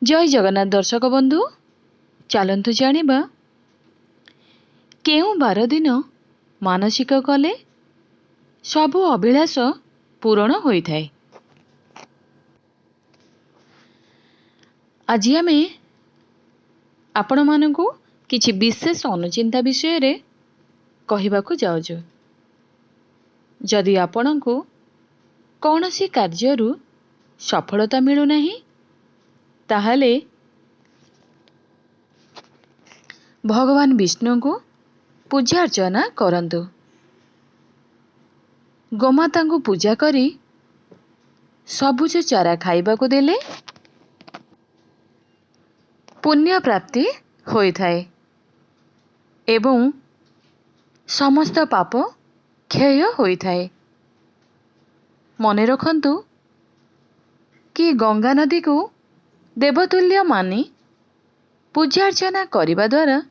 जय जगन्नाथ दर्शक बंधु चलतु जानिबा केउ 12 दिन मानसिक कले सबु अभिलाष पूरण होइथाय। आज आमे आपण मानकु किछि विशेष अनुचिंता विषय रे कहिबाकु जाउछु। जदि आपणको कौनसी कार्यरु सफलता मिलु नहीं ताहले भगवान विष्णु को पूजा अर्चना करंतु। गोमाता को पूजा करी सबुज चारा खाइबा को देले पुण्य प्राप्ति होइथाय एवं समस्त पाप क्षय होइथाय। मने रखंतु कि गंगा नदी को देवतुल्य मानी पूजा अर्चना करिबा द्वारा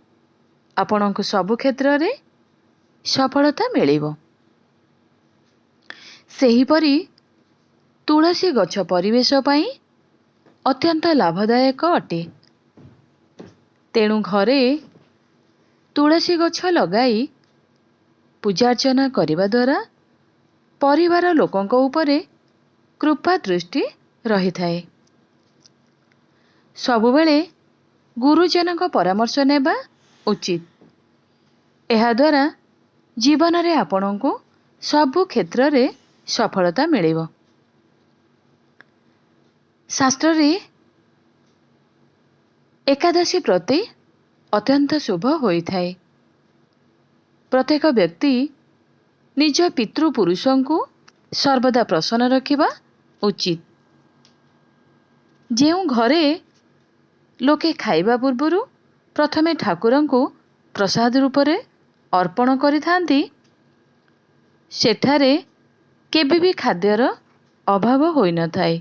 आपनको सबु क्षेत्र रे सफलता मिलिबो। सेहीपरि तुलसी गछ परिवेश पई अत्यंत लाभदायक अटे। तेणु घरे तुलसी गछ लगाई पूजा अर्चना करिबा द्वारा परिवार लोकंको उपरे कृपा दृष्टि रही थाए। सबुबेले गुरुजन को परामर्श नेबा उचित। एहा द्वारा जीवन रे आपनको सबु क्षेत्र रे सफलता मिलिबो। शास्त्र रे एकादशी प्रति अत्यंत शुभ होइथाय। प्रत्येक व्यक्ति निज पितृपुरुषों को सर्वदा प्रसन्न रखिबा उचित। जेउ घरे लोके खाइबा पूर्वरु प्रथमे ठाकुरं को प्रसाद रूप रे अर्पण करिथांती सेठारे केबे भी खाद्यर अभाव होई न थाए।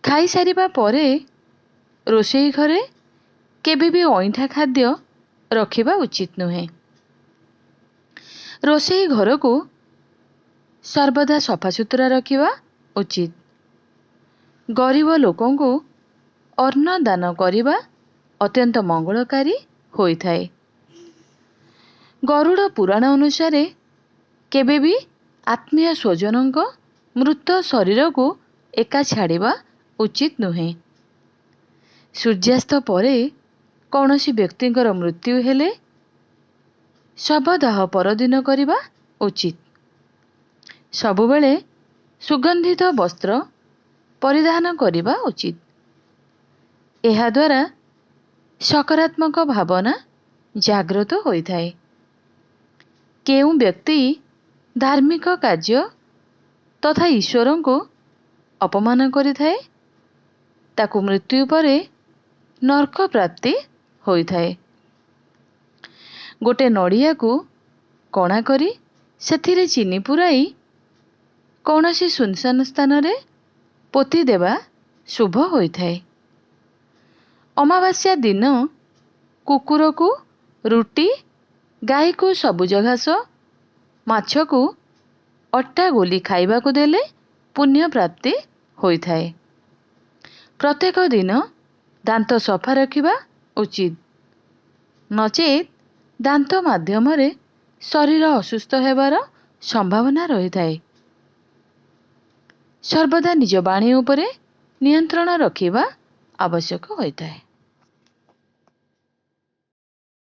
खाई सारिबा परे रोषेई घरे केबे भी अइठा खाद्य रखिबा उचित नुहे। रोषेई घर को सर्वदा सफासुतरा रखिबा उचित। गरीब लोकों को अन्न दान करिबा अत्यंत मंगलकारी होइथाय। गरुड़ पुराण अनुसार केबे भी आत्मीय स्वजनों मृत शरीर को एका छाड़िबा उचित नुहे। सूर्यास्त परे कौनसी व्यक्तिंकर मृत्यु हेले शवदाह परदिन करिबा उचित। सबुबेले सुगंधित वस्त्र परिधान करिबा उचित। एहा द्वारा सकारात्मक भावना जागृत होइथाय। केउ व्यक्ति धार्मिक कार्य तथा ईश्वरों को अपमान करिथाय ताकु मृत्यु परे नरक प्राप्ति होइथाय। गोटे नड़िया को कणा करी सेथिरे चीनी पुराई कौनसी सुनसान स्थान रे पोती देवा शुभ होइथाय। अमावास्या दिन कुकुर को रुटी, गाई को सबुज घास, माछ को अट्टा गोली खाइबा को देले पुण्य प्राप्ति होइथाय। प्रत्येक दिन दांत सफा रखिबा उचित। नचेत दांत माध्यम रे शरीर असुस्थ हेबार संभावना रही थाए। सर्वदा निज बाणी उपरे नियंत्रण रखिबा आवश्यक होइथाय।